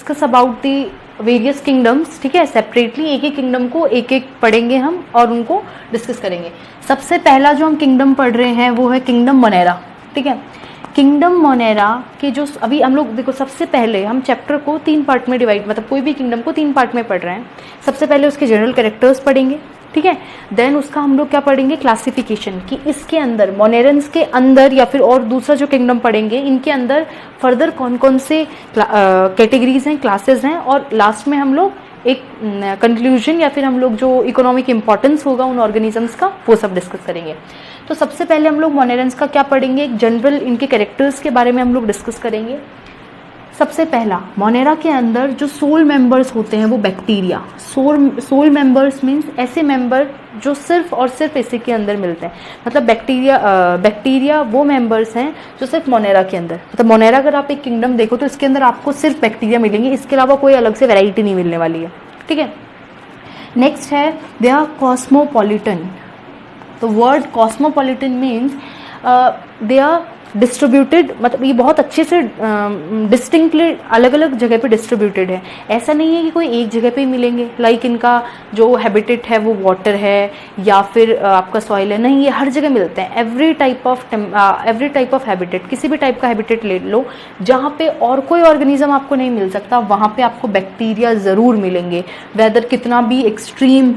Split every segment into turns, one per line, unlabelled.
Discuss about the various kingdoms, ठीक है, separately एक एक किंगडम को एक एक पढ़ेंगे हम और उनको डिस्कस करेंगे। सबसे पहला जो हम किंगडम पढ़ रहे हैं वो है किंगडम मोनेरा, ठीक है। किंगडम मोनेरा के जो अभी हम लोग देखो, सबसे पहले हम चैप्टर को 3 पार्ट में डिवाइड, मतलब कोई भी किंगडम को 3 पार्ट में पढ़ रहे हैं। सबसे पहले उसके जनरल कैरेक्टर्स पढ़ेंगे, ठीक है। देन उसका हम लोग क्या पढ़ेंगे, क्लासिफिकेशन, कि इसके अंदर मोनेरन्स के अंदर या फिर और दूसरा जो किंगडम पढ़ेंगे इनके अंदर फर्दर कौन कौन से कैटेगरीज हैं, क्लासेस हैं, और लास्ट में हम लोग एक कंक्लूजन या फिर हम लोग जो इकोनॉमिक इंपॉर्टेंस होगा उन ऑर्गेनिजम्स का वो सब डिस्कस करेंगे। तो सबसे पहले हम लोग मोनेरन्स का क्या पढ़ेंगे, एक जनरल इनके कैरेक्टर्स के बारे में हम लोग डिस्कस करेंगे। सबसे पहला, मोनेरा के अंदर जो सोल मेंबर्स होते हैं वो बैक्टीरिया। सोल मेंबर्स मीन्स ऐसे मेंबर जो सिर्फ और सिर्फ इसी के अंदर मिलते हैं, मतलब बैक्टीरिया वो मेंबर्स हैं जो सिर्फ मोनेरा के अंदर, मतलब मोनेरा अगर आप एक किंगडम देखो तो इसके अंदर आपको सिर्फ बैक्टीरिया मिलेंगे, इसके अलावा कोई अलग से वैरायटी नहीं मिलने वाली है, ठीक है। नेक्स्ट है दे आर कॉस्मोपॉलिटन। तो word cosmopolitan means they are distributed, मतलब ये बहुत अच्छे से डिस्टिंक्टली अलग अलग जगह पे डिस्ट्रीब्यूटेड है। ऐसा नहीं है कि कोई एक जगह पे ही मिलेंगे, लाइक इनका जो हैबिटेट है वो वाटर है या फिर आपका सॉइल है, नहीं, ये हर जगह मिलते हैं। एवरी टाइप ऑफ हैबिटेट, किसी भी टाइप का हैबिटेट ले लो जहाँ पे और कोई ऑर्गेनिज्म आपको नहीं मिल सकता, वहाँ पे आपको बैक्टीरिया ज़रूर मिलेंगे, वेदर कितना भी एक्सट्रीम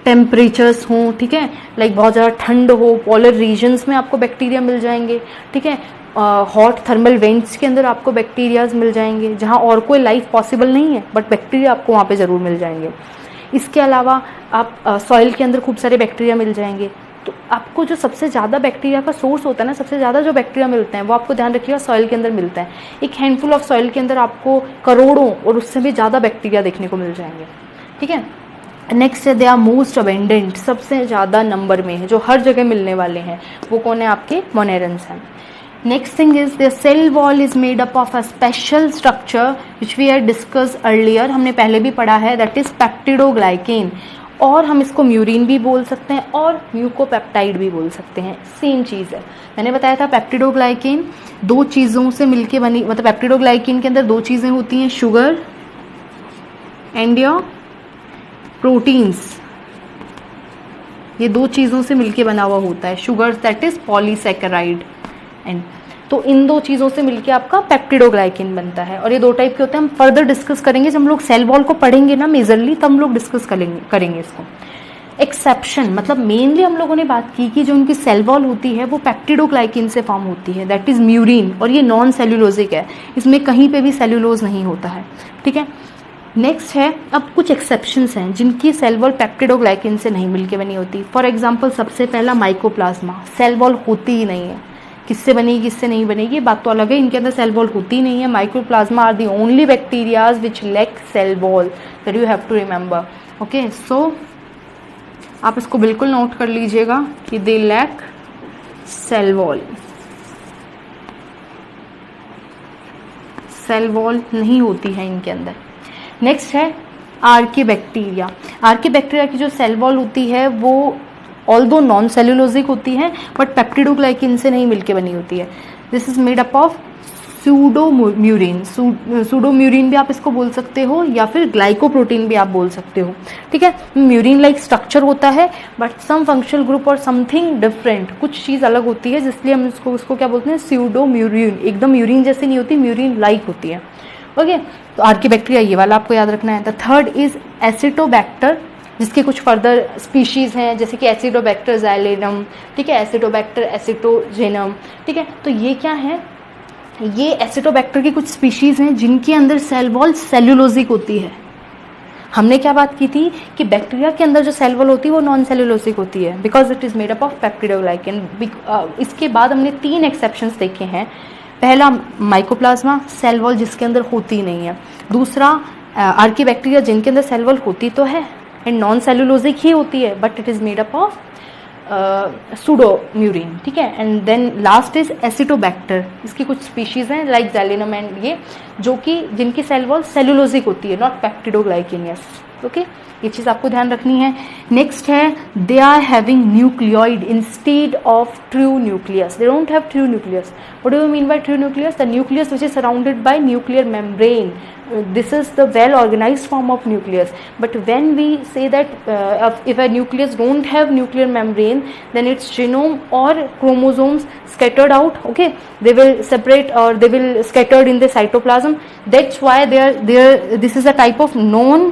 टेम्परेचर्स हों, ठीक है, लाइक बहुत ज़्यादा ठंड हो, पोलर रीजन्स में आपको बैक्टीरिया मिल जाएंगे, ठीक है। हॉट थर्मल वेंट्स के अंदर आपको बैक्टीरियाज मिल जाएंगे जहाँ और कोई लाइफ पॉसिबल नहीं है, बट बैक्टीरिया आपको वहाँ पे ज़रूर मिल जाएंगे। इसके अलावा आप सॉइल के अंदर खूब सारे बैक्टीरिया मिल जाएंगे। तो आपको जो सबसे ज़्यादा बैक्टीरिया का सोर्स होता है ना, सबसे ज़्यादा जो बैक्टीरिया मिलते हैं वो आपको ध्यान रखिएगा सॉइल के अंदर मिलता है। एक हैंडफुल ऑफ सॉइल के अंदर आपको करोड़ों और उससे भी ज़्यादा बैक्टीरिया देखने को मिल जाएंगे, ठीक है। नेक्स्ट है दे आर मोस्ट अबेंडेंट, सबसे ज़्यादा नंबर में है, जो हर जगह मिलने वाले हैं, वो कौन है, आपके मोनेरन्स हैं। Next thing is the cell wall is made up of a special structure which we had discuss earlier, हमने पहले भी पढ़ा है, दैट इज पेप्टिडोग्लाइकेन, और हम इसको म्यूरिन भी बोल सकते हैं और म्यूकोपेप्टाइड भी बोल सकते हैं, सेम चीज़ है। मैंने बताया था पेप्टिडोग्लाइकेन 2 चीज़ों से मिलके बनी, मतलब पेप्टिडोग्लाइकेन के अंदर 2 चीज़ें होती हैं, शुगर एंड योर प्रोटीन्स, ये 2 चीज़ों से मिलके बना हुआ होता है, sugar that is polysaccharide and, तो इन 2 चीज़ों से मिलके आपका पेप्टिडोग्लाइकेन बनता है। और ये 2 टाइप के होते हैं, हम फर्दर डिस्कस करेंगे जब हम लोग सेल वॉल को पढ़ेंगे ना मेजरली, तब हम लोग डिस्कस करेंगे इसको। एक्सेप्शन, मतलब मेनली हम लोगों ने बात की कि जो उनकी सेल वॉल होती है वो पेप्टिडोग्लाइकेन से फॉर्म होती है, दैट इज म्यूरिन, और ये नॉन सेल्यूलोजिक है, इसमें कहीं पे भी सेल्यूलोज नहीं होता है, ठीक है। नेक्स्ट है, अब कुछ एक्सेप्शंस हैं जिनकी सेल वॉल पेप्टिडोग्लाइकेन से नहीं मिलके बनी होती। फॉर एग्जांपल सबसे पहला माइकोप्लाज्मा, सेल वॉल होती ही नहीं है, किससे बनेगी किससे नहीं बनेगी बात तो अलग है, इनके अंदर सेल वॉल होती ही नहीं है। Mycoplasma are the only bacterias which lack cell wall, that you have to remember, okay. So आप इसको बिल्कुल नोट कर लीजिएगा कि they lack cell wall, cell wall नहीं होती है इनके अंदर। नेक्स्ट है आर्कीबैक्टीरिया। आर्कीबैक्टीरिया की जो सेल वॉल होती है वो ऑल्दो नॉन सेल्यूलोजिक होती है बट पेप्टिडोग्लाइकेन से नहीं मिलके बनी होती है। This is made up of pseudomurein, pseudomurein भी आप इसको बोल सकते हो या फिर ग्लाइकोप्रोटीन भी आप बोल सकते हो, ठीक है। म्यूरिन लाइक स्ट्रक्चर होता है बट सम फंक्शनल ग्रुप और समथिंग डिफरेंट, कुछ चीज़ अलग होती है जिसलिए हम उसको क्या बोलते हैं, सूडोम्यूरिन, एकदम म्यूरिन जैसी नहीं होती, म्यूरिन लाइक होती है, ओके। तो आर्कीबैक्टीरिया ये वाला आपको याद रखना है। द थर्ड इज एसिटोबैक्टर, जिसके कुछ फर्दर स्पीशीज़ हैं जैसे कि एसिडोबैक्टर ज़ैलेनम, ठीक है, एसिडोबैक्टर एसिटोजेनम, ठीक है। तो ये क्या है, ये एसिडोबैक्टर की कुछ स्पीशीज़ हैं जिनके अंदर सेल वॉल सेल्यूलोजिक होती है। हमने क्या बात की थी कि बैक्टीरिया के अंदर जो सेल वॉल होती है वो नॉन सेल्यूलोजिक होती है because it is made up of peptidoglycan. इसके बाद हमने 3 एक्सेप्शंस देखे हैं। पहला माइकोप्लाज्मा, सेल वॉल जिसके अंदर होती नहीं है। दूसरा आर्कीबैक्टीरिया जिनके अंदर सेल वॉल होती तो है एंड नॉन सेल्यूलोजिक ही होती है but it is made up of pseudomurein, ठीक है। And then last is acetobacter, इसकी कुछ स्पीशीज़ हैं लाइक ज़ैलेनम एंड ये, जो कि जिनकी सेल वॉल सेल्यूलोजिक होती है, नॉट पेप्टिडोग्लाइकेनियस, ओके ये चीज़ आपको ध्यान रखनी है। नेक्स्ट है they are having nucleoid instead of true nucleus, they don't have true nucleus. What do you mean by true nucleus? The nucleus which is surrounded by nuclear membrane, this is the well organized form of nucleus. But when we say that if a nucleus don't have nuclear membrane, then its genome or chromosomes scattered out, okay, they will separate or they will scattered in the cytoplasm. That's why this is a type of non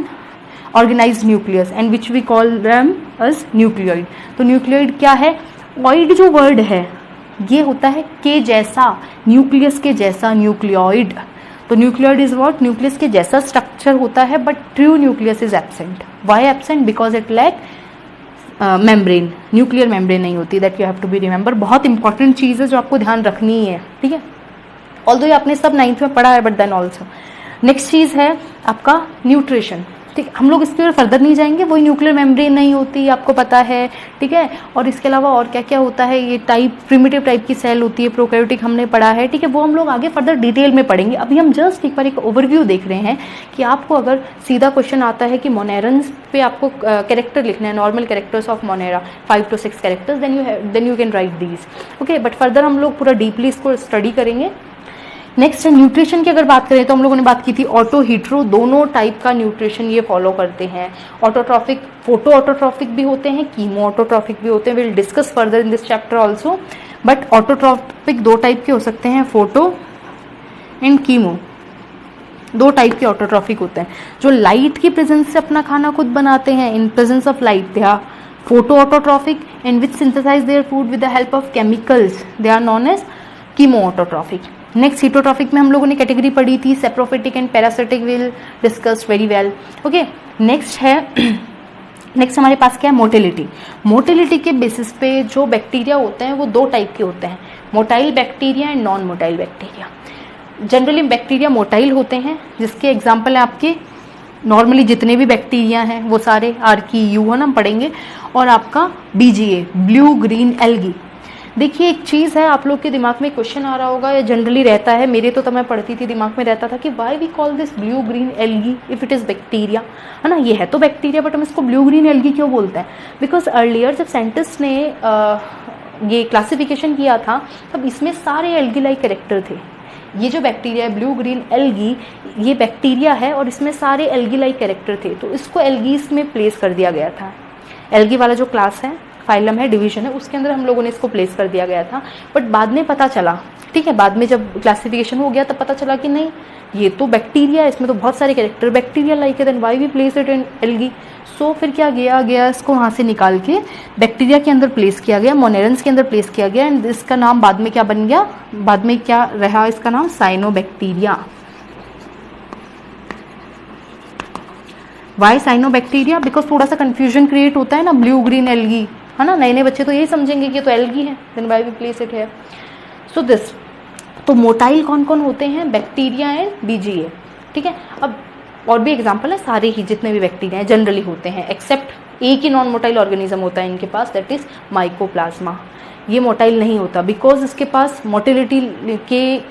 organized nucleus and which we call them as nucleoid. तो nucleoid क्या है? oid जो word है ये होता है के जैसा, न्यूक्लियस के जैसा, न्यूक्लियोइड। तो न्यूक्लियोइड इज व्हाट? न्यूक्लियस के जैसा स्ट्रक्चर होता है but true nucleus is absent. Why absent? Because it lack membrane, nuclear membrane नहीं होती। That you have to be remember, बहुत इंपॉर्टेंट चीज़ है जो आपको ध्यान रखनी है, ठीक है। ऑल्दो ये आपने सब 9th में पढ़ा है बट देन ऑल्सो। नेक्स्ट चीज़ है आपका न्यूट्रिशन, ठीक है। हम लोग इसके ऊपर फर्दर नहीं जाएंगे, वही न्यूक्लियर मेम्ब्रेन नहीं होती आपको पता है, ठीक है। और इसके अलावा और क्या क्या होता है, ये टाइप प्रिमिटिव टाइप की सेल होती है, प्रोकैरियोटिक हमने पढ़ा है, ठीक है। वो हम लोग आगे फर्दर डिटेल में पढ़ेंगे। अभी हम जस्ट एक बार एक ओवरव्यू देख रहे हैं कि आपको अगर सीधा क्वेश्चन आता है कि मोनेरन्स पे आपको कैरेक्टर लिखना है, normal characters of Monera 5 to 6 characters, then you can write these, okay. But further हम लोग पूरा डीपली इसको स्टडी करेंगे। नेक्स्ट है न्यूट्रिशन की अगर बात करें तो हम लोगों ने बात की थी ऑटो हीट्रो, दोनों टाइप का न्यूट्रिशन ये फॉलो करते हैं। ऑटोट्रॉफिक, फोटो ऑटोट्रॉफिक भी होते हैं, कीमो ऑटोट्रॉफिक भी होते हैं। Will discuss further in this chapter also. But autotrophic 2 type के हो सकते हैं, फोटो एंड कीमो, 2 टाइप के ऑटोट्रॉफिक होते हैं। जो लाइट की प्रेजेंस से अपना खाना खुद बनाते हैं, in presence of light, they are photo autotrophic, and which synthesise their food with the help of chemicals, they are known as chemo autotrophic. Next heterotrophic में हम लोगों ने कैटेगरी पढ़ी थी, saprophytic and parasitic, will discuss very well, okay. Next है next हमारे पास क्या है? मोटिलिटी। मोटिलिटी के बेसिस पे जो बैक्टीरिया होते हैं वो 2 टाइप के होते हैं, motile bacteria and non motile bacteria. Generally bacteria motile होते हैं, जिसके एग्जाम्पल है आपके नॉर्मली जितने भी बैक्टीरिया हैं वो सारे आर्की-यू है ना पढ़ेंगे, और आपका BGA, ब्लू ग्रीन एल्गी। देखिए एक चीज़ है, आप लोग के दिमाग में क्वेश्चन आ रहा होगा, या जनरली रहता है, मेरे तो मैं पढ़ती थी दिमाग में रहता था कि why we call this blue green algae if it is bacteria, है ना। ये है तो बैक्टीरिया बट हम इसको ब्लू ग्रीन एल्गी क्यों बोलते हैं? बिकॉज अर्लियर जब साइंटिस्ट ने ये क्लासिफिकेशन किया था तब इसमें सारे एल्गी लाइक कैरेक्टर थे। ये जो बैक्टीरिया है ब्लू ग्रीन एल्गी, ये बैक्टीरिया है और इसमें सारे एल्गी लाइक कैरेक्टर थे, तो इसको एल्गीज में प्लेस कर दिया गया था। एल्गी वाला जो क्लास है, फाइलम है, डिवीजन है, उसके अंदर हम लोगों ने इसको प्लेस कर दिया गया था। बट बाद में पता चला, ठीक है, बाद में जब क्लासिफिकेशन हो गया तब पता चला कि नहीं, ये तो बैक्टीरिया है, इसमें तो बहुत सारे कैरेक्टर बैक्टीरिया लाइक है, then why we place it in algae. So फिर क्या गया इसको वहाँ से निकाल के बैक्टीरिया के अंदर प्लेस किया गया, मोनेरन्स के अंदर प्लेस किया गया, एंड इसका नाम बाद में क्या बन गया, बाद में क्या रहा इसका नाम? साइनोबैक्टीरिया। Y cyanobacteria? बिकॉज थोड़ा सा कंफ्यूजन क्रिएट होता है ना, ब्लू ग्रीन एल्गी, है ना। नए नए बच्चे तो यही समझेंगे कि ये तो एल्गी है, then why we place it है। सो दिस, तो मोटाइल कौन कौन होते हैं? बैक्टीरिया एंड BGA, ठीक है। अब और भी एग्जांपल है, सारे ही जितने भी बैक्टीरिया हैं जनरली होते हैं, एक्सेप्ट एक ही नॉन मोटाइल ऑर्गेनिज्म होता है इनके पास, दैट इज माइकोप्लाज्मा। ये मोटाइल नहीं होता बिकॉज इसके पास मोटिलिटी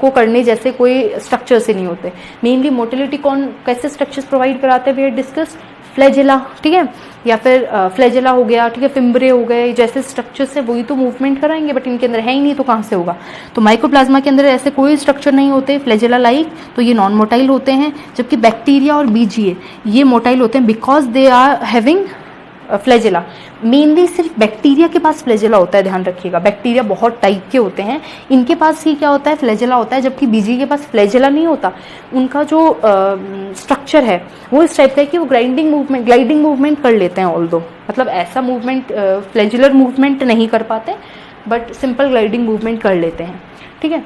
को करने जैसे कोई स्ट्रक्चर से नहीं होते। मेनली मोटिलिटी कौन कैसे स्ट्रक्चर्स प्रोवाइड कराते हैं? वी हैव डिस्कस फ्लैजेला, ठीक है, या फिर फ्लैजेला हो गया, ठीक है, फिम्ब्रे हो गए, जैसे स्ट्रक्चर्स है वही तो मूवमेंट कराएंगे, बट इनके अंदर है ही नहीं तो कहाँ से होगा? तो माइकोप्लाज्मा के अंदर ऐसे कोई स्ट्रक्चर नहीं होते फ्लैजेला लाइक, तो ये नॉन मोटाइल होते हैं। जबकि बैक्टीरिया और BGA ये मोटाइल होते हैं because they are having flagella. Mainly सिर्फ बैक्टीरिया के पास फ्लैजेला होता है, ध्यान रखिएगा। बैक्टीरिया बहुत टाइप के होते हैं, इनके पास ही क्या होता है? फ्लैजेला होता है, जबकि BGA के पास फ्लैजेला नहीं होता। उनका जो स्ट्रक्चर है वो इस टाइप का है कि वो ग्लाइडिंग मूवमेंट कर लेते हैं, ऑल्दो मतलब ऐसा मूवमेंट फ्लैजुलर मूवमेंट नहीं कर पाते, बट सिंपल ग्लाइडिंग मूवमेंट कर लेते हैं, ठीक है।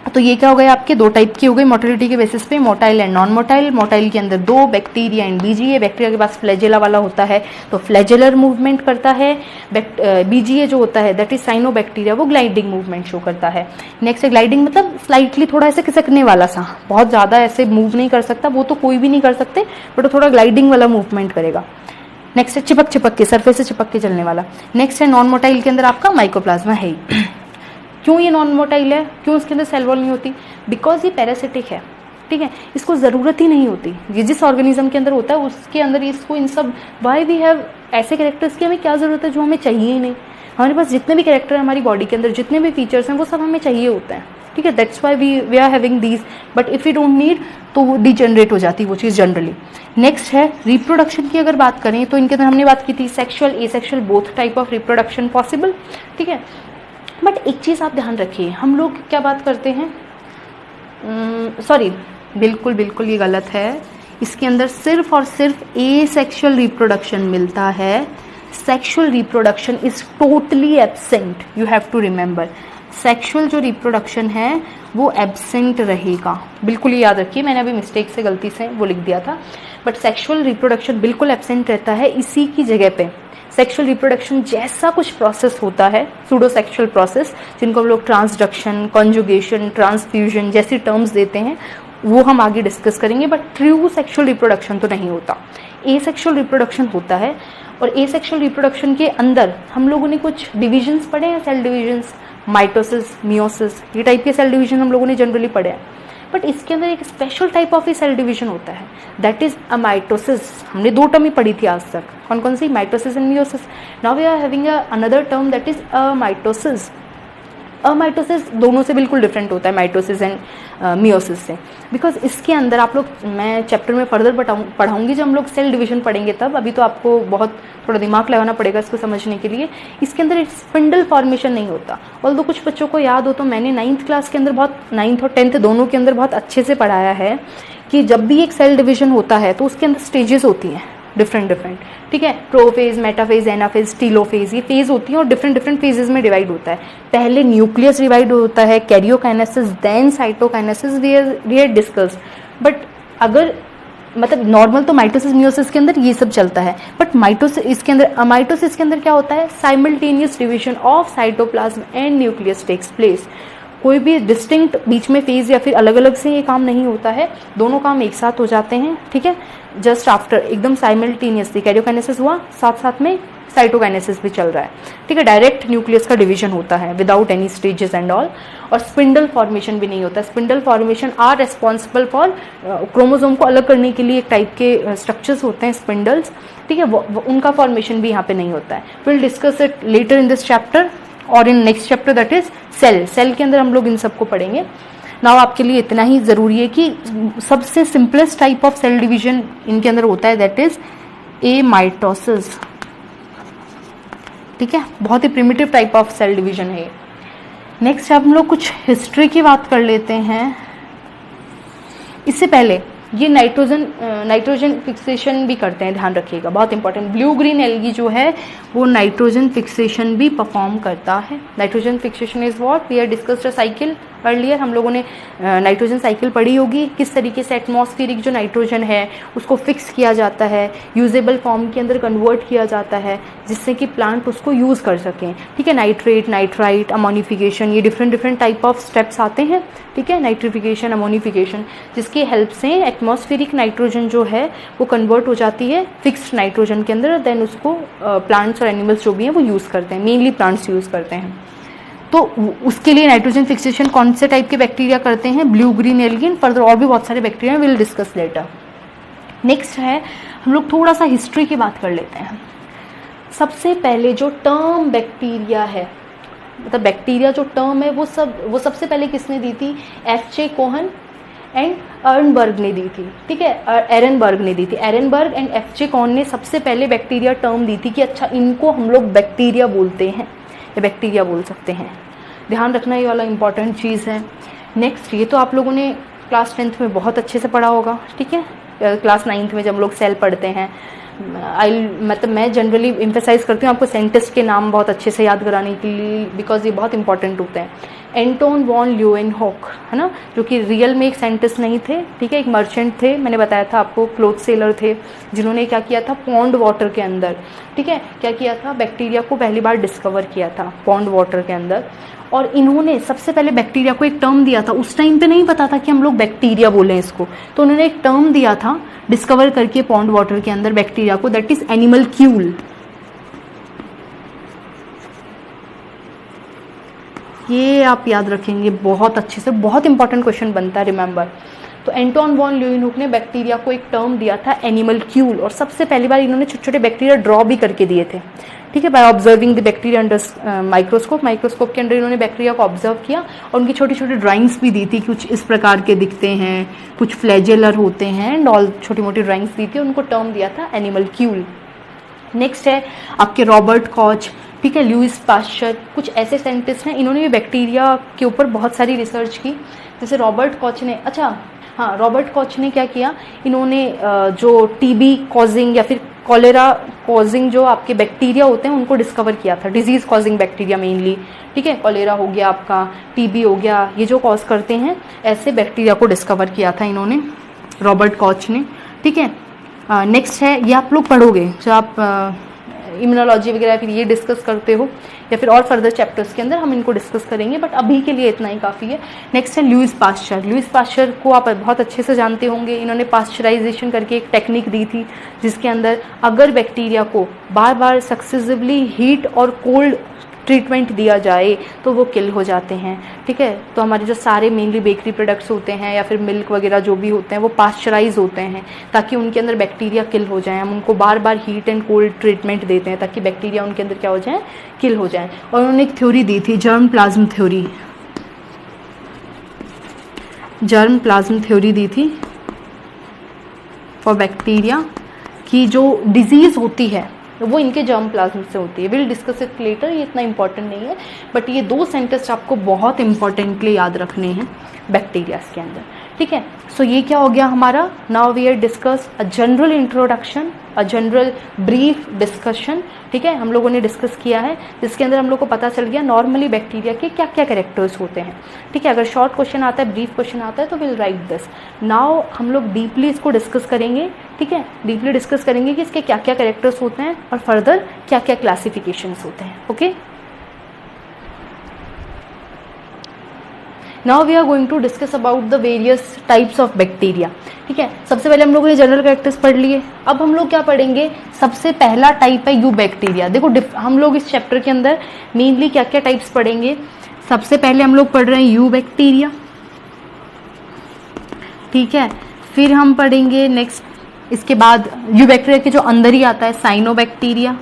तो ये क्या हो गए आपके? 2 टाइप की हो गई मोटिलिटी के बेसिस पे, motile and non motile. Motile के अंदर 2, बैक्टीरिया एंड BGA। बैक्टीरिया के पास फ्लैजेला वाला होता है तो फ्लैजेलर मूवमेंट करता है। BGA जो होता है दैट इज साइनोबैक्टीरिया, वो ग्लाइडिंग मूवमेंट शो करता है। नेक्स्ट ग्लाइडिंग मतलब स्लाइटली थोड़ा ऐसे खिसकने वाला सा, बहुत ज़्यादा ऐसे मूव नहीं कर सकता, वो तो कोई भी नहीं कर सकते, बट वो थोड़ा ग्लाइडिंग वाला मूवमेंट करेगा। नेक्स्ट है चिपक के, सरफेस से चिपक के चलने वाला। नेक्स्ट है नॉन मोटाइल के अंदर आपका माइकोप्लाज्मा है ही। क्यों ये नॉन मोटाइल है? क्यों इसके अंदर सेल वॉल नहीं होती? बिकॉज ये पैरासिटिक है, ठीक है, इसको ज़रूरत ही नहीं होती, ये जिस ऑर्गेनिज्म के अंदर होता है उसके अंदर इसको इन सब, वाई वी हैव ऐसे कैरेक्टर्स की हमें क्या ज़रूरत है जो हमें चाहिए ही नहीं। हमारे पास जितने भी कैरेक्टर है हमारी बॉडी के अंदर, जितने भी फीचर्स हैं वो सब हमें चाहिए होते हैं, ठीक है, that's why we are having these, but if you don't need तो वो डिजनरेट हो जाती है वो चीज़ जनरली। नेक्स्ट है रिप्रोडक्शन की अगर बात करें तो इनके अंदर हमने बात की थी sexual asexual both type of reproduction possible, ठीक है। बट एक चीज़ आप ध्यान रखिए, हम लोग क्या बात करते हैं, सॉरी बिल्कुल बिल्कुल ये गलत है, इसके अंदर सिर्फ और सिर्फ एसेक्सुअल रिप्रोडक्शन मिलता है, sexual reproduction is totally absent, you have to remember. Sexual जो रिप्रोडक्शन है वो एब्सेंट रहेगा, बिल्कुल ये याद रखिए, मैंने अभी मिस्टेक से गलती से वो लिख दिया था, बट सेक्सुअल रिप्रोडक्शन बिल्कुल एब्सेंट रहता है। इसी की जगह पे सेक्सुअल रिप्रोडक्शन जैसा कुछ प्रोसेस होता है, सूडो सेक्सुअल प्रोसेस, जिनको हम लोग ट्रांसडक्शन, कॉन्जुगेशन, ट्रांसफ्यूजन जैसी टर्म्स देते हैं, वो हम आगे डिस्कस करेंगे, बट ट्रू सेक्सुअल रिप्रोडक्शन तो नहीं होता, एसेक्सुअल रिप्रोडक्शन होता है। और एसेक्सुअल रिप्रोडक्शन के अंदर हम लोगों ने कुछ डिविजन्स पढ़े हैं, सेल डिविजन्स, माइटोसिस, मियोसिस, ये टाइप के सेल डिवीजन हम लोगों ने जनरली पढ़े हैं, बट इसके अंदर एक special type of cell division होता है, दैट इज अमाइटोसिस। हमने 2 टर्म ही पढ़ी थी आज तक, कौन कौन सी, mitosis and meiosis. Now we are having another term that is amitosis. Amitosis दोनों से बिल्कुल डिफरेंट होता है माइटोसिस एंड मियोसिस से, बिकॉज इसके अंदर आप लोग, मैं चैप्टर में फर्दर पढ़ाऊंगी जब हम लोग सेल डिवीजन पढ़ेंगे तब, अभी तो आपको बहुत थोड़ा दिमाग लगाना पड़ेगा इसको समझने के लिए। इसके अंदर एक स्पिंडल फॉर्मेशन नहीं होता, ऑल्दो कुछ बच्चों को याद हो तो मैंने 9th क्लास के अंदर बहुत, 9th और 10th दोनों के अंदर बहुत अच्छे से पढ़ाया है कि जब भी एक सेल डिवीजन होता है तो उसके अंदर स्टेजेस होती हैं डिफरेंट, ठीक है, प्रोफेज, मेटाफेज, एनाफेज, टीलोफेज, ये फेज होती है और डिफरेंट फेजेस में डिवाइड होता है। पहले न्यूक्लियस डिवाइड होता है, karyokinesis, then cytokinesis, we had discussed. But अगर मतलब नॉर्मल तो माइटोसिस मियोसिस के अंदर ये सब चलता है, बट माइटोसिस इसके अंदर, अमाइटोसिस के अंदर क्या होता है, simultaneous division of cytoplasm and nucleus takes place. कोई भी डिस्टिंक्ट बीच में फेज या फिर अलग अलग से ये काम नहीं होता है, दोनों काम एक साथ हो जाते हैं, ठीक है, जस्ट आफ्टर एकदम साइमल्टेनियसली कैरियोकाइनेसिस हुआ, साथ साथ में साइटोकाइनेसिस भी चल रहा है, ठीक है, डायरेक्ट न्यूक्लियस का डिवीजन होता है without any stages and all, और स्पिंडल फॉर्मेशन भी नहीं होता। Spindle formation are responsible for chromosome को अलग करने के लिए एक टाइप के स्ट्रक्चर्स होते हैं स्पिंडल्स, ठीक है, उनका फॉर्मेशन भी यहाँ पे नहीं होता है। Will discuss it later in this chapter और in next chapter that is cell के अंदर हम लोग इन सबको पढ़ेंगे। नाउ आपके लिए इतना ही जरूरी है कि सबसे simplest type of cell division इनके अंदर होता है दैट इज एमाइटोसिस, ठीक है, बहुत ही primitive type of cell division है। नेक्स्ट अब हम लोग कुछ हिस्ट्री की बात कर लेते हैं। इससे पहले ये नाइट्रोजन फिक्सेशन भी करते हैं, ध्यान रखिएगा, बहुत इंपॉर्टेंट। ब्लू ग्रीन एल्गी जो है वो नाइट्रोजन फिक्सेशन भी परफॉर्म करता है। Nitrogen fixation is what we are discussed a cycle earlier, हम लोगों ने नाइट्रोजन साइकिल पढ़ी होगी, किस तरीके से एटमॉस्फेरिक जो नाइट्रोजन है उसको फिक्स किया जाता है, यूजेबल फॉर्म के अंदर कन्वर्ट किया जाता है जिससे कि प्लांट उसको यूज़ कर सकें, ठीक है। नाइट्रेट, नाइट्राइट, अमोनिफिकेशन, ये डिफरेंट टाइप ऑफ स्टेप्स आते हैं, ठीक है, नाइट्रिफिकेशन, अमोनिफिकेशन, जिसकी हेल्प से एटमॉस्फेरिक नाइट्रोजन जो है वो कन्वर्ट हो जाती है फिक्स्ड नाइट्रोजन के अंदर, देन उसको प्लांट्स और एनिमल्स जो भी हैं वो यूज़ करते हैं, मेनली प्लांट्स यूज़ करते हैं। तो उसके लिए नाइट्रोजन फिक्सेशन कौन से टाइप के बैक्टीरिया करते हैं, ब्लू ग्रीन एल्गी, फर्दर और भी बहुत सारे bacteria will discuss later. Next है हम लोग थोड़ा सा हिस्ट्री की बात कर लेते हैं। सबसे पहले जो टर्म बैक्टीरिया है, मतलब बैक्टीरिया जो टर्म है वो सबसे पहले किसने दी थी, F.J. कोहन एंड अर्नबर्ग ने दी थी, ठीक है, एरनबर्ग ने दी थी। एरनबर्ग एंड F.J. कोहन ने सबसे पहले बैक्टीरिया टर्म दी थी कि अच्छा इनको हम लोग बैक्टीरिया बोलते हैं या बैक्टीरिया बोल सकते हैं, ध्यान रखना ये वाला इंपॉर्टेंट चीज़ है। नेक्स्ट, ये तो आप लोगों ने क्लास 10th में बहुत अच्छे से पढ़ा होगा, ठीक है, क्लास 9th में जब हम लोग सेल पढ़ते हैं, मतलब मैं जनरली एम्फेसाइज करती हूँ आपको साइंटिस्ट के नाम बहुत अच्छे से याद कराने के लिए, बिकॉज ये बहुत इंपॉर्टेंट होते हैं। एंटोन वॉन ल्यूएनहॉक, है ना, जो कि रियल में एक साइंटिस्ट नहीं थे, ठीक है, एक मर्चेंट थे, मैंने बताया था आपको, क्लोथ सेलर थे, जिन्होंने क्या किया था पॉन्ड वाटर के अंदर, ठीक है, क्या किया था, बैक्टीरिया को पहली बार डिस्कवर किया था पॉन्ड वाटर के अंदर। और इन्होंने सबसे पहले बैक्टीरिया को एक टर्म दिया था, उस टाइम पे नहीं पता था कि हम लोग बैक्टीरिया बोलें इसको, तो उन्होंने एक टर्म दिया था डिस्कवर करके पॉन्ड वाटर के अंदर बैक्टीरिया को, दैट इज एनिमलक्यूल। ये आप याद रखेंगे बहुत अच्छे से, बहुत इंपॉर्टेंट क्वेश्चन बनता है, रिमेंबर। तो एंटोन वॉन ल्यूइनहुक ने बैक्टीरिया को एक टर्म दिया था एनिमलक्यूल, और सबसे पहली बार इन्होंने छोटे छोटे बैक्टीरिया ड्रॉ भी करके दिए थे, ठीक है, by observing the bacteria under microscope. Microscope के अंदर इन्होंने बैक्टीरिया को ऑब्जर्व किया और उनकी छोटी छोटी ड्राइंग्स भी दी थी, कुछ इस प्रकार के दिखते हैं, कुछ फ्लैजेलर होते हैं एंड ऑल, छोटी मोटी ड्राइंग्स दी थी, उनको टर्म दिया था एनिमलक्यूल। नेक्स्ट है आपके रॉबर्ट कॉच, ठीक है, लुईस पाश्चर, कुछ ऐसे साइंटिस्ट हैं, इन्होंने भी बैक्टीरिया के ऊपर बहुत सारी रिसर्च की। जैसे रॉबर्ट कॉच ने, अच्छा हाँ, रॉबर्ट कॉच ने क्या किया, इन्होंने जो टीबी कॉजिंग या फिर कॉलेरा कॉजिंग जो आपके बैक्टीरिया होते हैं उनको डिस्कवर किया था, डिजीज कॉजिंग बैक्टीरिया मेनली, ठीक है, कॉलेरा हो गया आपका, टीबी हो गया, ये जो कॉज करते हैं ऐसे बैक्टीरिया को डिस्कवर किया था इन्होंने, रॉबर्ट कॉच ने, ठीक है। नेक्स्ट है, ये आप लोग पढ़ोगे जब आप इम्यूनोलॉजी वगैरह फिर ये डिस्कस करते हो या फिर और फर्दर चैप्टर्स के अंदर हम इनको डिस्कस करेंगे, बट अभी के लिए इतना ही काफ़ी है। नेक्स्ट है लुईस पाश्चर। लुईस पाश्चर को आप बहुत अच्छे से जानते होंगे, इन्होंने पाश्चराइजेशन करके एक टेक्निक दी थी जिसके अंदर अगर बैक्टीरिया को बार बार सक्सेसिवली हीट और कोल्ड ट्रीटमेंट दिया जाए तो वो किल हो जाते हैं, ठीक है। तो हमारे जो सारे मेनली बेकरी प्रोडक्ट्स होते हैं या फिर मिल्क वगैरह जो भी होते हैं वो पाश्चराइज होते हैं ताकि उनके अंदर बैक्टीरिया किल हो जाए। हम उनको बार बार हीट एंड कोल्ड ट्रीटमेंट देते हैं ताकि बैक्टीरिया उनके अंदर क्या हो जाए, किल हो जाए। और उन्होंने एक थ्योरी दी थी, germ plasm theory, germ plasm theory दी थी फॉर बैक्टीरिया की जो डिजीज होती है वो इनके जर्म प्लाज्म से होती है। विल डिस्कस इट लेटर, ये इतना इंपॉर्टेंट नहीं है, बट ये दो सेंटेंस आपको बहुत इंपॉर्टेंटली याद रखने हैं बैक्टीरियाज के अंदर, ठीक है। सो ये क्या हो गया हमारा, now we are discuss a general introduction, a general brief discussion, ठीक है, हम लोगों ने डिस्कस किया है जिसके अंदर हम लोग को पता चल गया नॉर्मली बैक्टीरिया के क्या क्या कैरेक्टर्स होते हैं, ठीक है। अगर शॉर्ट क्वेश्चन आता है, ब्रीफ क्वेश्चन आता है तो विल राइट दिस। नाउ हम लोग डीपली इसको डिस्कस करेंगे, ठीक है, डीपली डिस्कस करेंगे कि इसके क्या क्या कैरेक्टर्स होते हैं और फर्दर क्या क्या क्लासिफिकेशंस होते हैं, okay. Now we are going to discuss about the various types of bacteria, ठीक है। सबसे पहले हम लोगों ने जनरल कैरेक्टर्स पढ़ लिए, अब हम लोग क्या पढ़ेंगे, सबसे पहला टाइप है यू बैक्टीरिया। देखो हम लोग इस चैप्टर के अंदर मेनली क्या क्या टाइप्स पढ़ेंगे। सबसे पहले हम लोग पढ़ रहे हैं यू बैक्टीरिया, ठीक है, फिर हम पढ़ेंगे नेक्स्ट, इसके बाद यू बैक्टीरिया के जो अंदर ही आता है साइनोबैक्टीरिया,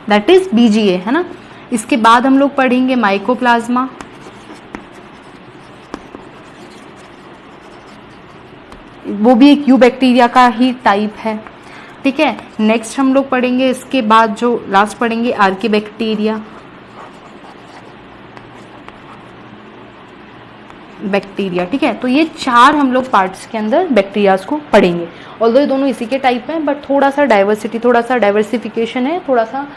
दैट इज बीजीए, है ना। इसके बाद हम लोग पढ़ेंगे माइकोप्लाज्मा, वो भी एक यू बैक्टीरिया का ही टाइप है, ठीक है। नेक्स्ट हम लोग पढ़ेंगे, इसके बाद जो लास्ट पढ़ेंगे आर्कीबैक्टीरिया, बैक्टीरिया, ठीक है। तो ये चार हम लोग पार्ट्स के अंदर बैक्टीरियाज को पढ़ेंगे। ऑल्दो ये दोनों इसी के टाइप हैं, बट थोड़ा सा डाइवर्सिटी, थोड़ा सा डाइवर्सिफिकेशन है, थोड़ा सा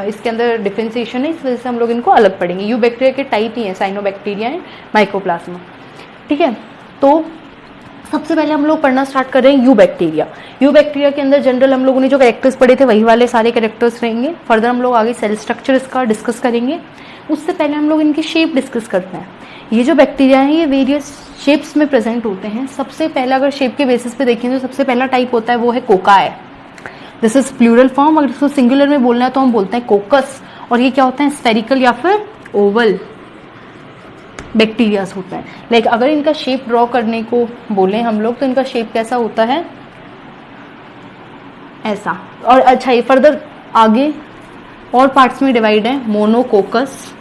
इसके अंदर डिफ्रेंसिएशन है, इस वजह से हम लोग इनको अलग पढ़ेंगे। यू बैक्टीरिया के टाइप ही है साइनोबैक्टीरिया एंड माइकोप्लाज्मा, ठीक है। तो सबसे पहले हम लोग पढ़ना स्टार्ट कर रहे हैं यू बैक्टीरिया। यू बैक्टीरिया के अंदर जनरल हम लोगों ने जो कैरेक्टर्स पढ़े थे वही वाले सारे कैरेक्टर्स रहेंगे। फर्दर हम लोग आगे सेल स्ट्रक्चर इसका डिस्कस करेंगे, उससे पहले हम लोग इनकी शेप डिस्कस करते हैं। ये जो बैक्टीरिया हैं ये वेरियस शेप्स में प्रेजेंट होते हैं। सबसे पहला अगर शेप के बेसिस पे देखें तो सबसे पहला टाइप होता है वो है कोकाए, दिस इज प्लूरल फॉर्म। अगर इसको सिंगुलर में बोलना है तो हम बोलते हैं कोकस, और ये क्या होता है, स्फेरिकल या फिर ओवल बैक्टीरियाज होता है। लाइक अगर इनका शेप ड्रॉ करने को बोले हम लोग तो इनका शेप कैसा होता है, ऐसा। और अच्छा, ये फर्दर आगे और पार्ट्स में डिवाइड है, मोनोकोकस,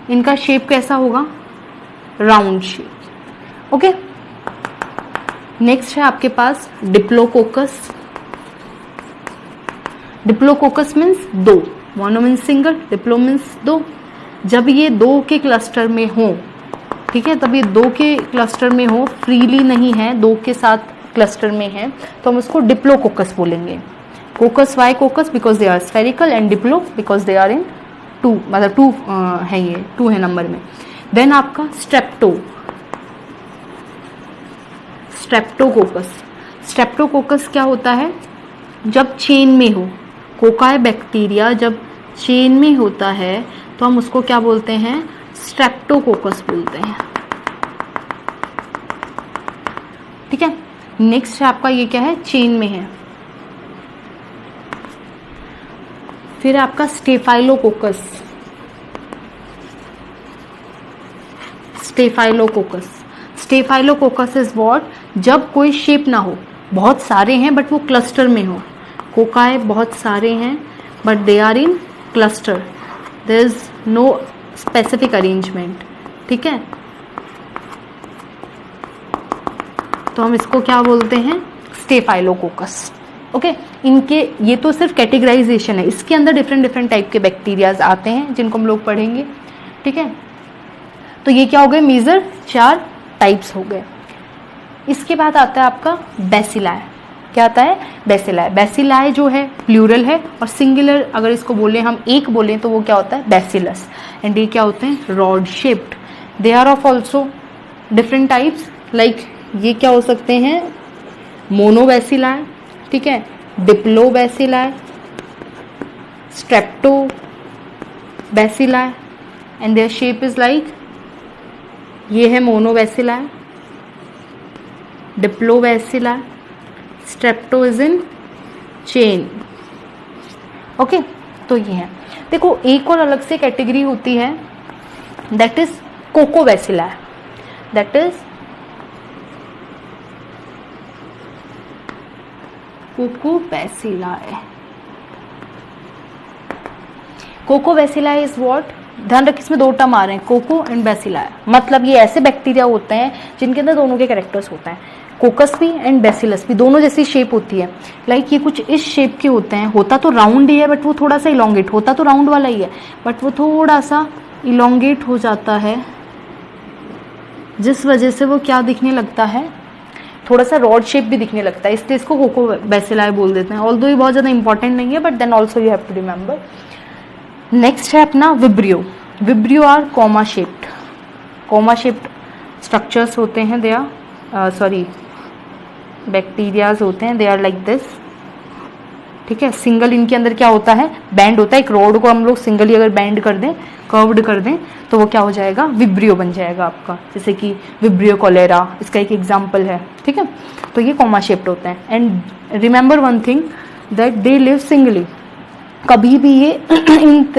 इनका शेप कैसा होगा, राउंड शेप, ओके। नेक्स्ट है आपके पास डिप्लोकोकस। डिप्लोकोकस मीन्स दो, mono means single, Diplo means दो। जब ये दो के क्लस्टर में हो, ठीक है, तब ये दो के क्लस्टर में हो, फ्रीली नहीं है, दो के साथ क्लस्टर में है, तो हम उसको डिप्लोकोकस बोलेंगे। Coccus, why coccus, because they are spherical, and diplo because they are in two, मतलब टू है, ये टू है नंबर में। देन आपका स्ट्रेप्टो, स्ट्रेप्टोकोकस। स्ट्रेप्टोकोकस क्या होता है, जब चेन में हो, कोकाई बैक्टीरिया जब चेन में होता है तो हम उसको क्या बोलते हैं, स्ट्रेप्टोकोकस बोलते हैं, ठीक है। नेक्स्ट है आपका ये क्या है, चेन में है। फिर आपका staphylococcus, staphylococcus. Staphylococcus is what, जब कोई शेप ना हो, बहुत सारे हैं बट वो क्लस्टर में हो। कोकाई बहुत सारे हैं but they are in cluster, there is no specific arrangement. ठीक है, तो हम इसको क्या बोलते हैं, स्टेफाइलोकोकस। ओके, इनके ये तो सिर्फ कैटेगराइजेशन है, इसके अंदर डिफरेंट डिफरेंट टाइप के बैक्टीरियाज आते हैं जिनको हम लोग पढ़ेंगे। ठीक है, तो ये क्या हो गए, मेजर 4 टाइप्स हो गए। इसके बाद आता है आपका बैसिलाई। क्या आता है, बैसिलाई। बैसिलाई जो है प्लूरल है, और सिंगुलर अगर इसको बोले हम एक बोले तो वो क्या होता है, बैसिलस। एंड ये क्या होते हैं, rod shaped. They are of also different types, like ये क्या हो सकते हैं, मोनोबैसिलाई, ठीक है, diplobacilli, streptobacilli, and their shape is like, ये है monobacilli, diplobacilli, strepto is in chain. Okay, तो ये है। देखो एक और अलग से कैटेगरी होती है, that is coccobacilli. That is coccobacilli. Coccobacilli is what, ध्यान रखिए इसमें 2 टर्म आ रहे हैं, कोको एंड बैसिलाई। मतलब ये ऐसे बैक्टीरिया होते हैं जिनके अंदर दोनों के कैरेक्टर्स होते हैं, कोकस भी एंड बैसिलस भी, दोनों जैसी शेप होती है। लाइक ये कुछ इस शेप के होते हैं, होता तो राउंड ही है बट वो थोड़ा सा इलोंगेट, होता तो राउंड वाला ही है बट वो थोड़ा सा इलोंगेट हो जाता है, जिस वजह से वो क्या दिखने लगता है, थोड़ा सा रॉड शेप भी दिखने लगता है, इसलिए इसको कोकोबैसिलाई बोल देते हैं। ऑल्दो ये बहुत ज़्यादा इंपॉर्टेंट नहीं है but then also you have to remember. Next है अपना vibrio. Vibrio are comma shaped. Comma shaped structures होते हैं, दे आर सॉरी बैक्टीरियाज होते हैं, दे आर लाइक दिस। ठीक है, सिंगल इनके अंदर क्या होता है, बैंड होता है। एक रॉड को हम लोग सिंगली अगर बैंड कर दें, कर्व्ड कर दें, तो वो क्या हो जाएगा, विब्रियो बन जाएगा आपका, जैसे कि विब्रियो कोलेरा इसका एक एग्जाम्पल है। ठीक है, तो ये कॉमा शेप्ड होते हैं। And remember one thing, that they live singly. कभी भी ये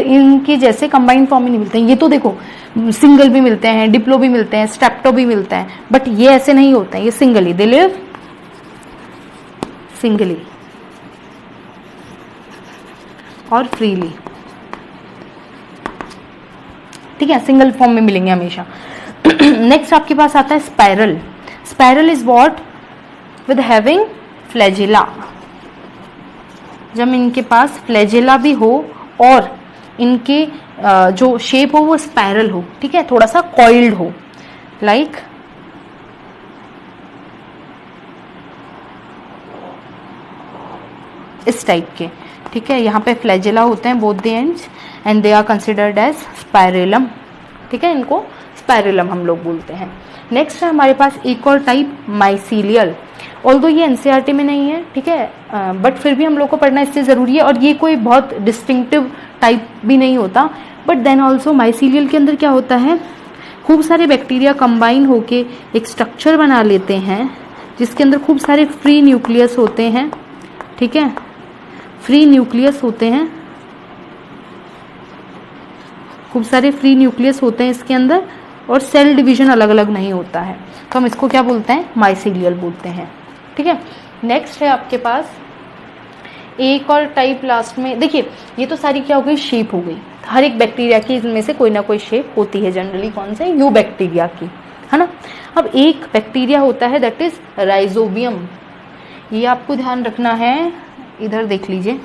इनके जैसे कंबाइंड फॉर्म में नहीं मिलते हैं। ये तो देखो सिंगल भी मिलते हैं, डिप्लो भी मिलते हैं, स्ट्रेप्टो भी मिलते हैं, बट ये ऐसे नहीं होते हैं, ये सिंगली, दे लिव सिंगली और फ्रीली। ठीक है, सिंगल फॉर्म में मिलेंगे हमेशा। नेक्स्ट आपके पास आता है spiral. Spiral is what, with having flagella. जब इनके पास फ्लैजिला भी हो और इनके जो शेप हो वो स्पाइरल हो, ठीक है, थोड़ा सा कॉइल्ड हो, लाइक इस टाइप के। ठीक है, यहाँ पे फ्लैजिला होते हैं both the ends and they are considered as spirillum. ठीक है, इनको स्पाइरेलम हम लोग बोलते हैं। नेक्स्ट है हमारे पास एक और टाइप, माइसीलियल। ऑल्दो ये एनसीईआरटी में नहीं है, ठीक है, बट फिर भी हम लोग को पढ़ना इससे ज़रूरी है, और ये कोई बहुत डिस्टिंक्टिव टाइप भी नहीं होता। बट देन ऑल्सो माइसीलियल के अंदर क्या होता है, खूब सारे बैक्टीरिया कंबाइन होके एक स्ट्रक्चर बना लेते हैं जिसके अंदर खूब सारे फ्री न्यूक्लियस होते हैं। ठीक है, फ्री न्यूक्लियस होते हैं, खूब सारे फ्री न्यूक्लियस होते हैं इसके अंदर, और सेल डिवीजन अलग अलग नहीं होता है, तो हम इसको क्या बोलते हैं, माइसीलियल बोलते हैं। ठीक है, नेक्स्ट है आपके पास एक और टाइप लास्ट में। देखिए ये तो सारी क्या हो गई, शेप हो गई। हर एक बैक्टीरिया की इनमें से कोई ना कोई शेप होती है, जनरली कौन से, यू बैक्टीरिया की, है ना। अब एक बैक्टीरिया होता है दैट इज राइजोबियम। ये आपको ध्यान रखना है, इधर देख लीजिए।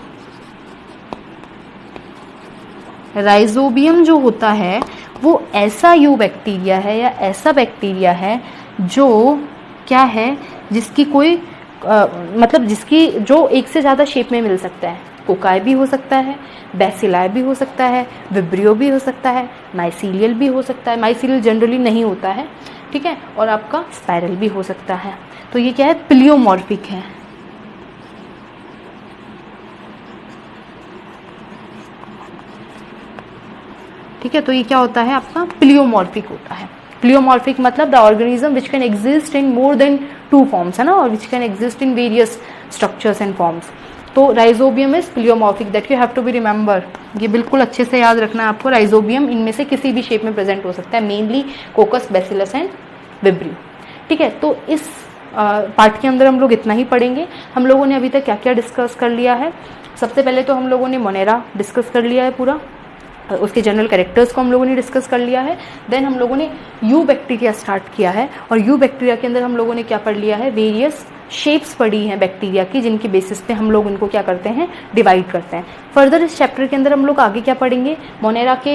राइजोबियम जो होता है वो ऐसा यू बैक्टीरिया है या ऐसा बैक्टीरिया है जो क्या है, जिसकी कोई मतलब जिसकी जो एक से ज़्यादा शेप में मिल सकता है। कोकाई भी हो सकता है, बैसिलाई भी हो सकता है, विब्रियो भी हो सकता है, माइसीलियल भी हो सकता है। माइसीलियल जनरली नहीं होता है, ठीक है, और आपका स्पाइरल भी हो सकता है। तो ये क्या है, प्लियोमॉर्फिक है। ठीक है, तो ये क्या होता है आपका, प्लियोमॉर्फिक होता है। प्लियोमॉर्फिक मतलब the organism which can exist in more than 2 forms, है ना, और which can exist in various structures and forms. तो Rhizobium is pleomorphic, that you have to be remember. ये बिल्कुल अच्छे से याद रखना है आपको। राइजोबियम इनमें से किसी भी शेप में प्रेजेंट हो सकता है, मेनली कोकस, बैसिलस एंड विब्रियो। ठीक है, तो इस पार्ट के अंदर हम लोग इतना ही पढ़ेंगे। हम लोगों ने अभी तक क्या क्या डिस्कस कर लिया है? सबसे पहले तो हम लोगों ने मोनेरा डिस्कस कर लिया है पूरा, उसके जनरल कैरेक्टर्स को हम लोगों ने डिस्कस कर लिया है। देन हम लोगों ने यू बैक्टीरिया स्टार्ट किया है, और यू बैक्टीरिया के अंदर हम लोगों ने क्या पढ़ लिया है? वेरियस शेप्स पढ़ी हैं बैक्टीरिया की, जिनकी बेसिस पे हम लोग इनको क्या करते हैं? डिवाइड करते हैं। फर्दर इस चैप्टर के अंदर हम लोग आगे क्या पढ़ेंगे? मोनेरा के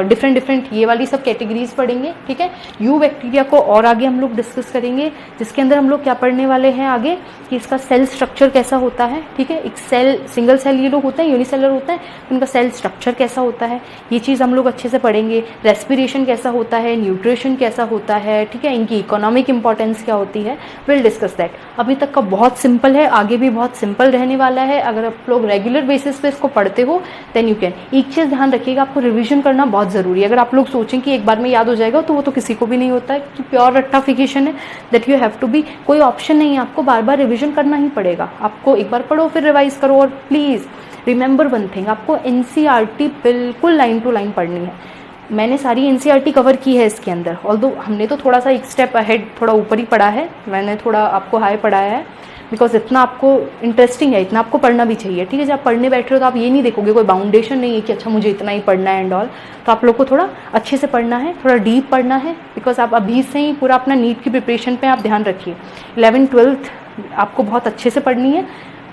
डिफरेंट ये वाली सब कैटेगरीज पढ़ेंगे। ठीक है, यू बैक्टीरिया को और आगे हम लोग डिस्कस करेंगे, जिसके अंदर हम लोग क्या पढ़ने वाले हैं आगे कि इसका सेल स्ट्रक्चर कैसा होता है। ठीक है, एक सेल, सिंगल सेल ये लोग होते हैं, यूनिसेलर होते हैं, उनका सेल स्ट्रक्चर कैसा होता है, ये चीज़ हम लोग अच्छे से पढ़ेंगे। रेस्पिरेशन कैसा होता है, न्यूट्रिशन कैसा होता है, ठीक है, इनकी इकोनॉमिक इंपॉर्टेंस क्या होती है, विल डिस्कस दैट। अभी तक का बहुत सिंपल है, आगे भी बहुत सिंपल रहने वाला है। अगर आप लोग रेगुलर बेसिस पे इसको पढ़ते हो देन यू कैन। एक चीज़ ध्यान रखिएगा, आपको रिवीजन करना बहुत ज़रूरी है। अगर आप लोग सोचें कि एक बार में याद हो जाएगा, तो वो तो किसी को भी नहीं होता है, कि प्योर रट्टाफिकेशन है, that you have to be, कोई ऑप्शन नहीं है, आपको बार बार रिवीजन करना ही पड़ेगा। आपको एक बार पढ़ो फिर रिवाइज करो, और प्लीज़ रिमेंबर वन थिंग, आपको एनसीईआरटी बिल्कुल लाइन टू लाइन पढ़नी है। मैंने सारी एनसीईआरटी कवर की है इसके अंदर, ऑल्दो हमने तो थोड़ा सा एक स्टेप अहेड, थोड़ा ऊपर ही पढ़ा है, मैंने थोड़ा आपको हाई पढ़ाया है, बिकॉज इतना आपको इंटरेस्टिंग है, इतना आपको पढ़ना भी चाहिए। ठीक है, जब आप पढ़ने बैठ रहे हो तो आप ये नहीं देखोगे, कोई बाउंडेशन नहीं है कि अच्छा मुझे इतना ही पढ़ना है एंड ऑल। तो आप लोग को थोड़ा अच्छे से पढ़ना है, थोड़ा डीप पढ़ना है, बिकॉज आप अभी से ही पूरा अपना नीट की प्रिपरेशन पे आप ध्यान रखिए। 11th-12th आपको बहुत अच्छे से पढ़नी है,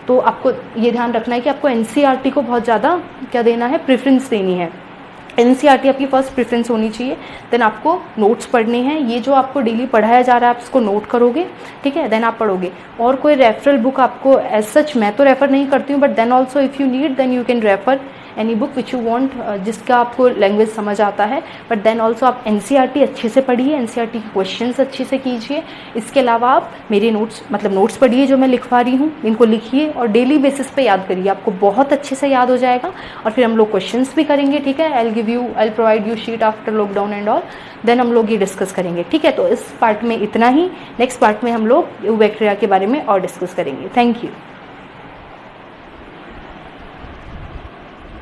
तो आपको ये ध्यान रखना है कि आपको एनसीईआरटी को बहुत ज़्यादा क्या देना है? प्रेफरेंस देनी है। एनसीईआरटी आपकी फर्स्ट प्रेफरेंस होनी चाहिए। देन आपको नोट्स पढ़ने हैं, ये जो आपको डेली पढ़ाया जा रहा है आप इसको नोट करोगे। ठीक है, देन आप पढ़ोगे। और कोई रेफरल बुक आपको एज सच मैं तो रेफर नहीं करती हूँ, but then also if you need then you can refer any book which you want, जिसका आपको लैंग्वेज समझ आता है। बट देन ऑल्सो आप एनसीईआरटी अच्छे से पढ़िए, एनसीईआरटी के क्वेश्चंस अच्छे से कीजिए। इसके अलावा आप मेरे नोट्स पढ़िए जो मैं लिखवा रही हूँ, इनको लिखिए और डेली बेसिस पे याद करिए, आपको बहुत अच्छे से याद हो जाएगा। और फिर हम लोग क्वेश्चंस भी करेंगे। ठीक है, I provide you sheet after lockdown and all, then हम लोग ये डिस्कस करेंगे। ठीक है, तो इस पार्ट में इतना ही। नेक्स्ट पार्ट में हम लोग बैक्टीरिया के बारे में और डिस्कस करेंगे। Thank you.